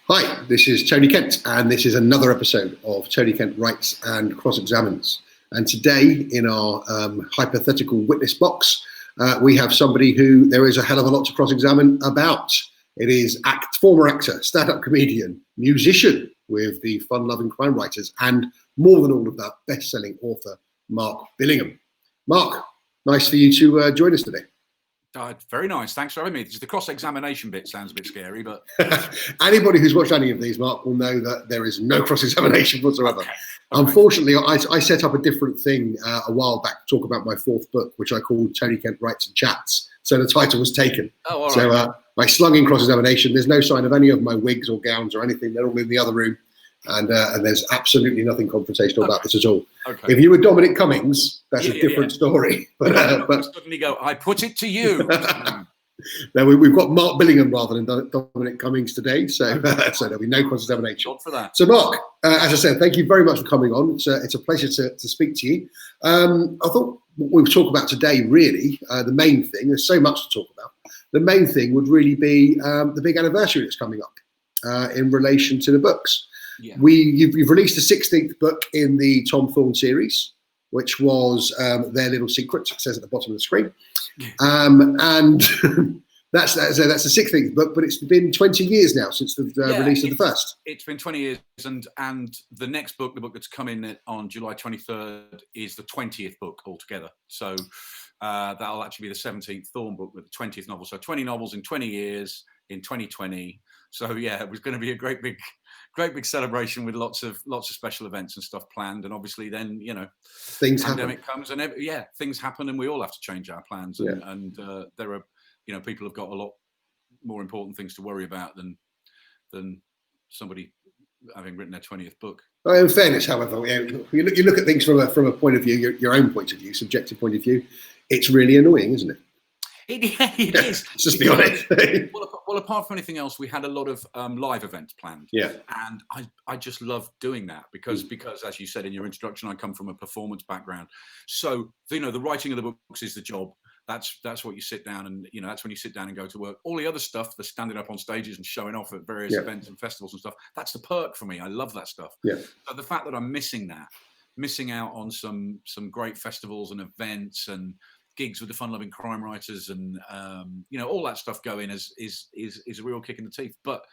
Hi, this is Tony Kent, and this is another episode of Tony Kent Writes and Cross-Examines. And today, in our hypothetical witness box, we have somebody who there is a hell of a lot to cross-examine about. It is former actor, stand-up comedian, musician with the fun-loving crime writers, and more than all of that, best-selling author, Mark Billingham. Mark, nice for you to join us today. Very nice. Thanks for having me. The cross-examination bit sounds a bit scary, but... Anybody who's watched any of these, Mark, will know that there is no cross-examination whatsoever. Okay. Unfortunately, I set up a different thing a while back to talk about my fourth book, which I called Tony Kent Writes and Chats. So the title was taken. Oh, all right. So I slung in cross-examination. There's no sign of any of my wigs or gowns or anything. They're all in the other room. And there's absolutely nothing confrontational about this at all. Okay. If you were Dominic Cummings, that's a different story. But suddenly go, I put it to you. No, we've got Mark Billingham rather than Dominic Cummings today, so there'll be no cross-examination. For that. So Mark, as I said, thank you very much for coming on. It's a pleasure to speak to you. I thought what we'll talk about today, really, the main thing, there's so much to talk about, the main thing would really be the big anniversary that's coming up in relation to the books. Yeah. You've released the 16th book in the Tom Thorne series, which was Their Little Secret. It says at the bottom of the screen, and that's the 16th book. But it's been 20 years now since the release of the first. It's been 20 years, and the next book, the book that's coming on July 23rd, is the 20th book altogether. So that'll actually be the 17th Thorne book with the 20th novel. So 20 novels in 20 years in 2020. So yeah, it was going to be a great big celebration with lots of special events and stuff planned. And obviously then, things pandemic comes and things happen and we all have to change our plans. And there are, people have got a lot more important things to worry about than somebody having written their 20th book. Well, in fairness, however, you look at things from a point of view, your own point of view, subjective point of view, it's really annoying, isn't it? It is. Let's just be honest. Well, apart from anything else, we had a lot of live events planned. Yeah. And I just love doing that because as you said in your introduction, I come from a performance background. So, the writing of the books is the job. That's what you sit down and, that's when you sit down and go to work. All the other stuff, the standing up on stages and showing off at various events and festivals and stuff, that's the perk for me. I love that stuff. Yeah. So the fact that I'm missing out on some great festivals and events and gigs with the fun-loving crime writers and all that stuff going is a real kick in the teeth. But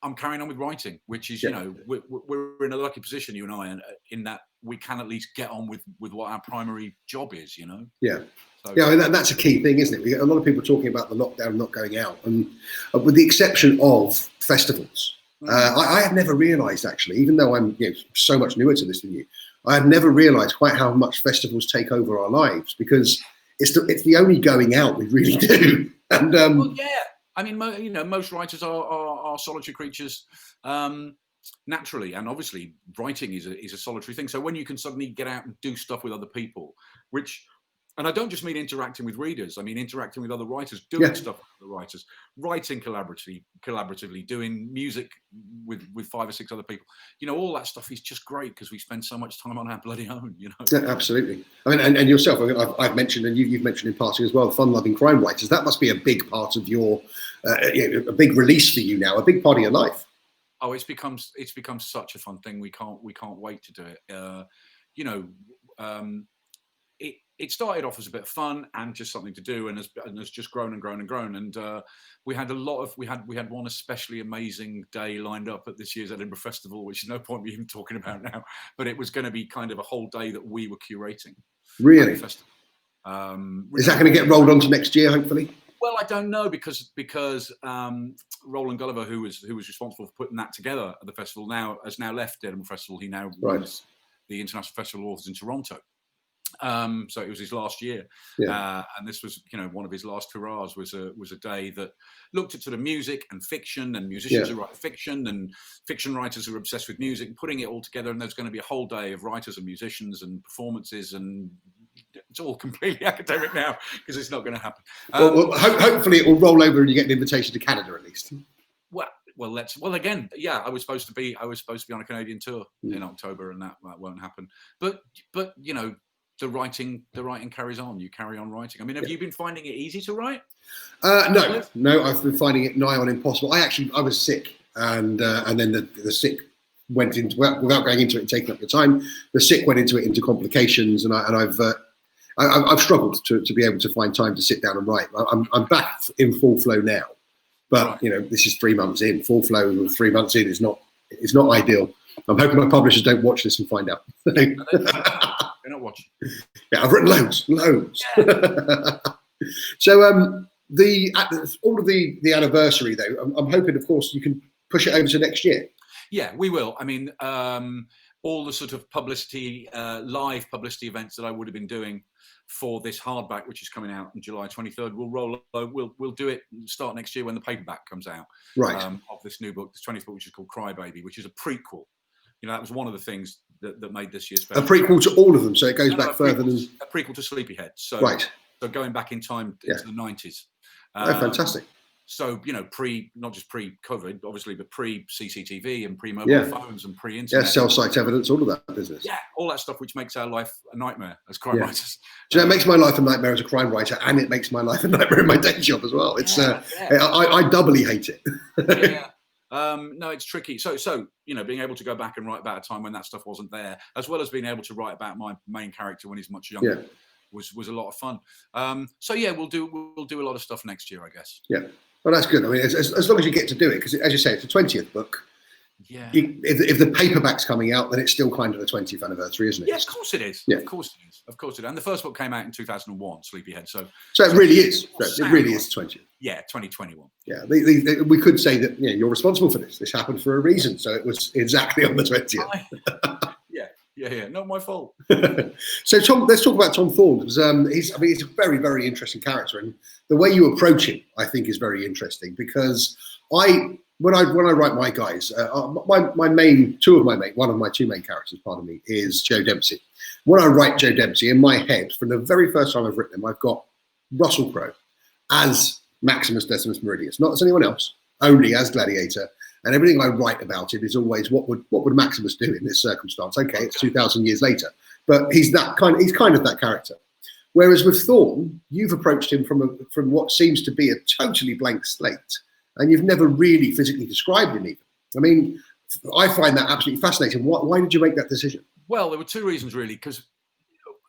I'm carrying on with writing, which is we're in a lucky position, you and I, in that we can at least get on with what our primary job is. Yeah. So, I mean, that's a key thing, isn't it? We get a lot of people talking about the lockdown not going out, and with the exception of festivals, I have never realised actually, even though I'm so much newer to this than you, I have never realised quite how much festivals take over our lives because it's the only going out we really do. And I mean, most writers are solitary creatures naturally, and obviously writing is a solitary thing. So when you can suddenly get out and do stuff with other people, and I don't just mean interacting with readers, I mean interacting with other writers, doing stuff with other writers, writing collaboratively, doing music with 5 or 6 other people. All that stuff is just great because we spend so much time on our bloody own, Yeah, absolutely. I mean, and yourself, I've mentioned, and you've mentioned in passing as well, the fun-loving crime writers. That must be a big part of your, a big release for you now, a big part of your life. Oh, it's become such a fun thing. We can't wait to do it. It started off as a bit of fun and just something to do, and has just grown and grown and grown. And we had one especially amazing day lined up at this year's Edinburgh Festival, which is no point me even talking about now. But it was going to be kind of a whole day that we were curating. Really? Is that going to get rolled onto next year, hopefully? Well, I don't know because Roland Gulliver, who was responsible for putting that together at the festival, has now left Edinburgh Festival. He now runs the International Festival of Authors in Toronto. So it was his last year, and this was, one of his last hurrahs. Was a day that looked at sort of music and fiction and musicians who write fiction and fiction writers who are obsessed with music, and putting it all together. And there's going to be a whole day of writers and musicians and performances, and it's all completely academic now because it's not going to happen. Hopefully it will roll over and you get an invitation to Canada at least. Well, again, I was supposed to be on a Canadian tour in October, and that won't happen. But the writing carries on. You carry on writing. I mean, have you been finding it easy to write? No, I've been finding it nigh on impossible. I was sick and then the sick went into, without going into it and taking up your time, the sick went into complications, and I've struggled to be able to find time to sit down and write. I'm back in full flow now, but this is 3 months in. Full flow 3 months in is not ideal. I'm hoping my publishers don't watch this and find out. They're not watching. Yeah, I've written loads. Yeah. So all of the anniversary though, I'm hoping, of course, you can push it over to next year. Yeah, we will. I mean, all the sort of publicity, live publicity events that I would have been doing for this hardback, which is coming out on July 23rd, we'll do it start next year when the paperback comes out. Right. Of this new book, this 20th book, which is called Crybaby, which is a prequel. That was one of the things that made this year special. A prequel to all of them, so it goes back further than a prequel to Sleepyhead. So right. So going back in time into the 90s. Fantastic. So, not just pre-COVID, obviously, but pre-CCTV and pre-mobile phones and pre-internet. Yeah, cell site evidence, all of that business. Yeah, all that stuff which makes our life a nightmare as crime writers. Do you know, it makes my life a nightmare as a crime writer, and it makes my life a nightmare in my day job as well. It's I doubly hate it. No, it's tricky. So being able to go back and write about a time when that stuff wasn't there, as well as being able to write about my main character when he's much younger, was a lot of fun. We'll do a lot of stuff next year, I guess. Yeah. Well, that's good. I mean, as long as you get to do it, because as you say, it's the 20th book. Yeah. If the paperback's coming out, then it's still kind of the 20th anniversary, isn't it? Yes, of course it is. Yeah. Of course it is. Of course it is. And the first book came out in 2001, Sleepyhead. So it really is. It really is 20th. Yeah, 2021. Yeah. We could say that you're responsible for this. This happened for a reason. So it was exactly on the 20th. Yeah, not my fault. So Tom, let's talk about Tom Thorne, because he's a very, very interesting character, and the way you approach him, I think, is very interesting. Because when I write my guys, one of my two main characters, pardon me, is Joe Dempsey. When I write Joe Dempsey, in my head, from the very first time I've written him, I've got Russell Crowe as Maximus Decimus Meridius, not as anyone else, only as Gladiator. And everything I write about it is always what would Maximus do in this circumstance? Okay, it's 2,000 years later, but he's kind of that character. Whereas with Thorne, you've approached him from what seems to be a totally blank slate, and you've never really physically described him even. I mean, I find that absolutely fascinating. Why did you make that decision? Well, there were two reasons really, because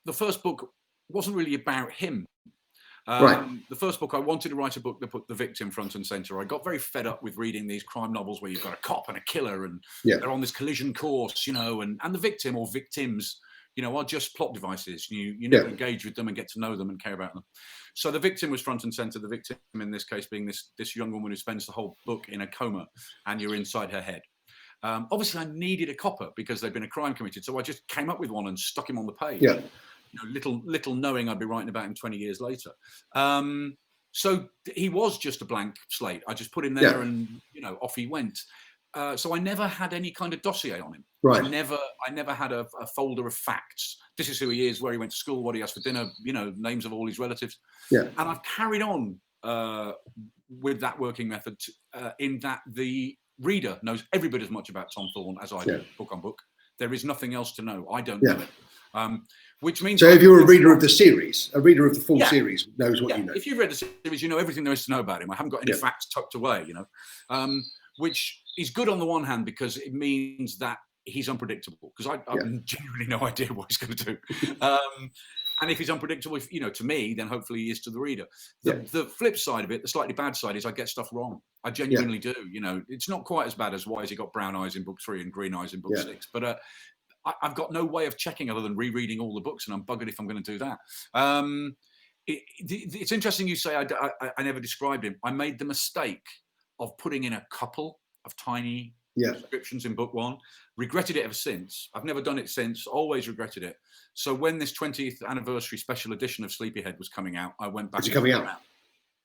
the first book wasn't really about him. The first book, I wanted to write a book that put the victim front and center. I got very fed up with reading these crime novels where you've got a cop and a killer, and they're on this collision course, and the victim or victims, are just plot devices. You never engage with them and get to know them and care about them. So the victim was front and center. The victim in this case being this young woman who spends the whole book in a coma, and you're inside her head. Obviously, I needed a copper because there'd been a crime committed, so I just came up with one and stuck him on the page. Yeah. Little knowing I'd be writing about him 20 years later. So he was just a blank slate. I just put him there and, off he went. So I never had any kind of dossier on him. Right. I never had a folder of facts. This is who he is, where he went to school, what he has for dinner, names of all his relatives. Yeah. And I've carried on with that working method in that the reader knows every bit as much about Tom Thorne as I do, book on book. There is nothing else to know. I don't know it. Which means, so if you're a reader of the series, a reader of the full series knows what you know. If you've read the series, you know everything there is to know about him. I haven't got any facts tucked away, which is good on the one hand because it means that he's unpredictable. Because I have genuinely no idea what he's going to do. And if he's unpredictable, to me, then hopefully he is to the reader. The flip side of it, the slightly bad side, is I get stuff wrong. I genuinely do. It's not quite as bad as why has he got brown eyes in book 3 and green eyes in book 6, but. I've got no way of checking other than rereading all the books, and I'm buggered if I'm going to do that. It's interesting you say I never described him. I made the mistake of putting in a couple of tiny descriptions in book 1. Regretted it ever since. I've never done it since. Always regretted it. So when this 20th anniversary special edition of Sleepyhead was coming out, I went back. Is it coming out?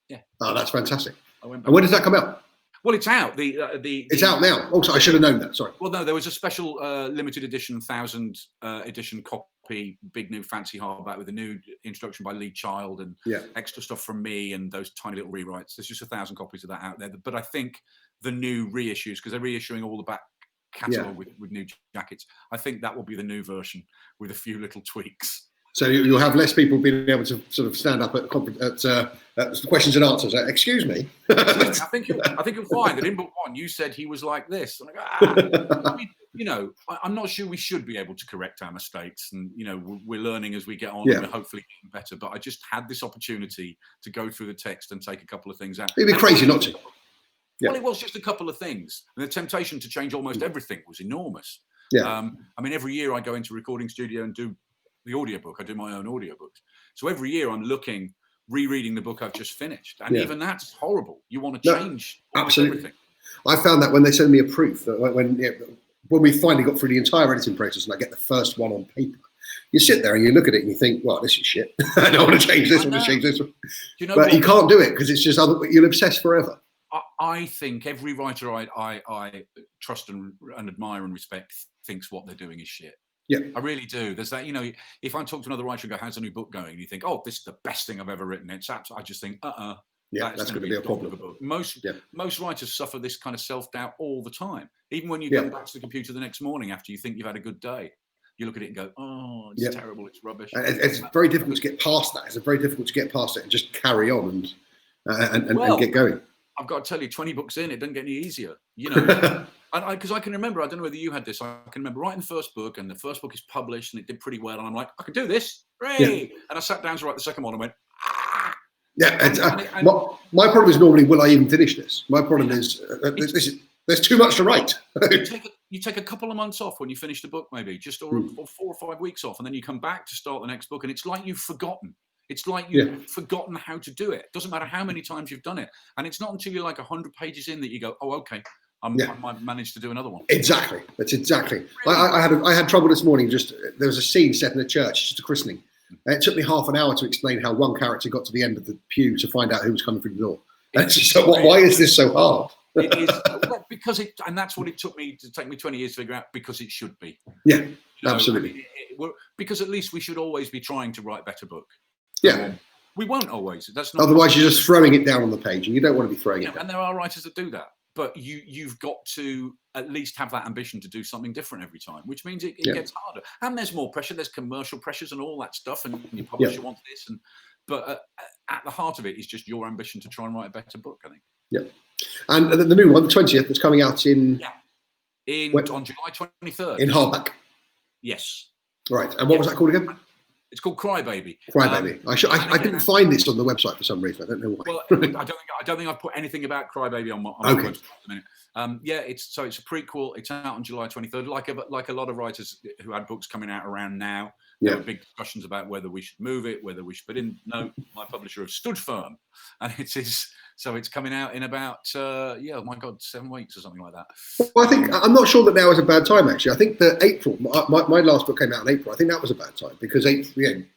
Yeah. Oh, that's fantastic. And when does that come out? Well, it's out. It's out now. Also, I should have known that. Sorry. Well, no, there was a special limited edition, 1,000 edition copy, big new fancy hardback with a new introduction by Lee Child and extra stuff from me and those tiny little rewrites. There's just 1,000 copies of that out there. But I think the new reissues, because they're reissuing all the back catalogue with new jackets, I think that will be the new version with a few little tweaks. So you'll have less people being able to sort of stand up at questions and answers. Excuse me. I think you'll find that in book 1 you said he was like this. And I mean, you know, I'm not sure we should be able to correct our mistakes, and you know, we're learning as we get on. Yeah. And we're hopefully getting better. But I just had this opportunity to go through the text and take a couple of things out. It'd be crazy not to. Yeah. Well, it was just a couple of things, and the temptation to change almost everything was enormous. Yeah. I mean, every year I go into a recording studio and do the audiobook. I do my own audiobooks. So every year I'm rereading the book I've just finished. And even that's horrible. You want to change absolutely everything. I found that when they send me a proof, that when we finally got through the entire editing process and I get the first one on paper, you sit there and you look at it and you think, well, this is shit. I don't want to change this. I want to change this one. But you can't do it because it's just you'll obsess forever. I think every writer I trust and admire and respect thinks what they're doing is shit. Yeah, I really do. There's that, you know, if I talk to another writer and go, how's a new book going? And you think, oh, this is the best thing I've ever written. I just think, yeah, that's going to be a problem. Most writers suffer this kind of self-doubt all the time. Even when you go back to the computer the next morning after you think you've had a good day, you look at it and go, oh, it's terrible, it's rubbish. It's very difficult to get past that. It's very difficult to get past it and just carry on and get going. I've got to tell you, 20 books in, it doesn't get any easier, you know. Because I can remember, I don't know whether you had this, I can remember writing the first book, and the first book is published and it did pretty well, and I'm like, I can do this, hooray! Yeah. And I sat down to write the second one and went, ah! Yeah, my problem is normally, will I even finish this? My problem is, there's too much to write. You take a couple of months off when you finish the book, maybe, or 4 or 5 weeks off, and then you come back to start the next book, and it's like you've forgotten. It's like you've forgotten how to do it. Doesn't matter how many times you've done it. And it's not until you're like 100 pages in that you go, oh, okay, I might manage to do another one. Exactly. That's exactly. I had trouble this morning. There was a scene set in a church, just a christening. And it took me half an hour to explain how one character got to the end of the pew to find out who was coming through the door. And it's just, so why is this so hard? It is because and that's what it took me to take me 20 years to figure out, because it should be. Yeah, absolutely. Because at least we should always be trying to write a better book. Yeah. We won't always. That's not. Otherwise, you're just throwing it down on the page, and you don't want to be throwing it down. And there are writers that do that. But you've got to at least have that ambition to do something different every time, which means it gets harder. And there's more pressure. There's commercial pressures and all that stuff. And your publisher wants this. But at the heart of it is just your ambition to try and write a better book, I think. Yeah. And the new one, the 20th, that's coming out on July 23rd. In hardback. Yes. Right. And what was that called again? It's called Crybaby. Crybaby. I didn't find this on the website for some reason. I don't know why. Well, I don't think I've put anything about Crybaby on my website at the minute. It's a prequel. It's out on July 23rd. Like a lot of writers who had books coming out around now, there were big discussions about whether we should move it, whether we should. But my publisher have stood firm, and it is. So it's coming out in about 7 weeks or something like that. Well, I'm not sure that now is a bad time, actually. I think that April, my last book came out in April. I think that was a bad time because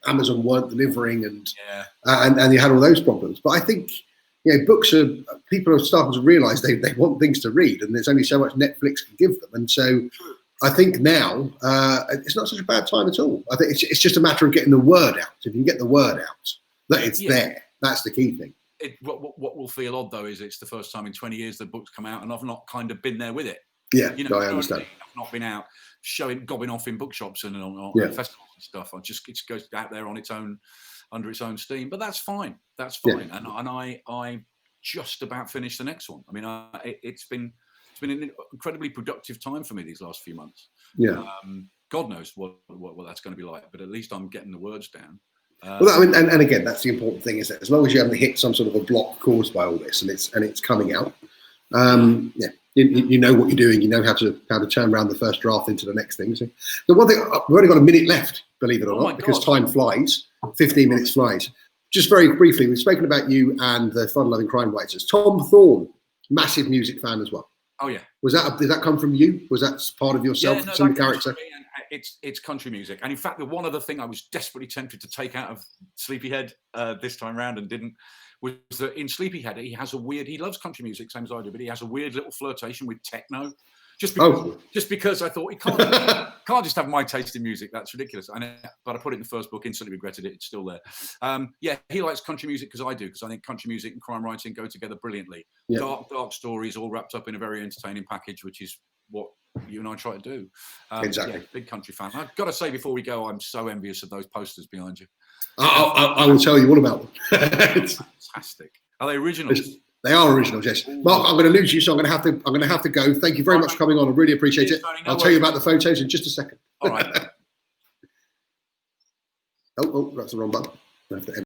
Amazon weren't delivering and you had all those problems. But I think people are starting to realise they want things to read, and there's only so much Netflix can give them. And so I think now it's not such a bad time at all. I think it's just a matter of getting the word out. If you can get the word out that it's there, that's the key thing. What will feel odd though is it's the first time in 20 years the book's come out and I've not kind of been there with it. Yeah, I understand. I've not been out gobbing off in bookshops and on festivals and stuff. It goes out there on its own, under its own steam. But that's fine. That's fine. Yeah. And I just about finished the next one. I mean, it's been an incredibly productive time for me these last few months. Yeah. God knows what that's going to be like, but at least I'm getting the words down. Well, I mean, and again, that's the important thing, is that as long as you haven't hit some sort of a block caused by all this, and it's coming out, you know what you're doing. You know how to turn around the first draft into the next thing. So the one thing, we've only got a minute left, believe it or not, because time flies. 15 minutes flies. Just very briefly, we've spoken about you and the fun-loving crime writers. Tom Thorne, massive music fan as well. Oh yeah. Did that come from you? Was that part of yourself, some character? It's country music, and in fact, the one other thing I was desperately tempted to take out of Sleepyhead this time round and didn't was that in Sleepyhead he loves country music, same as I do, but he has a weird little flirtation with techno. Just because I thought he can't just have my taste in music. That's ridiculous. But I put it in the first book, instantly regretted it. It's still there. He likes country music because I do, because I think country music and crime writing go together brilliantly. Yeah. Dark stories all wrapped up in a very entertaining package, which is what you and I try to do. Exactly. Yeah, big country fan. I've got to say before we go, I'm so envious of those posters behind you. I will tell you all about them. Fantastic. Are they originals? They are originals, yes. Mark, I'm going to lose you, so I'm going to have to go. Thank you very much for coming on. I really appreciate it. I'll tell you about the photos in just a second. All right. Oh, that's the wrong button. I have to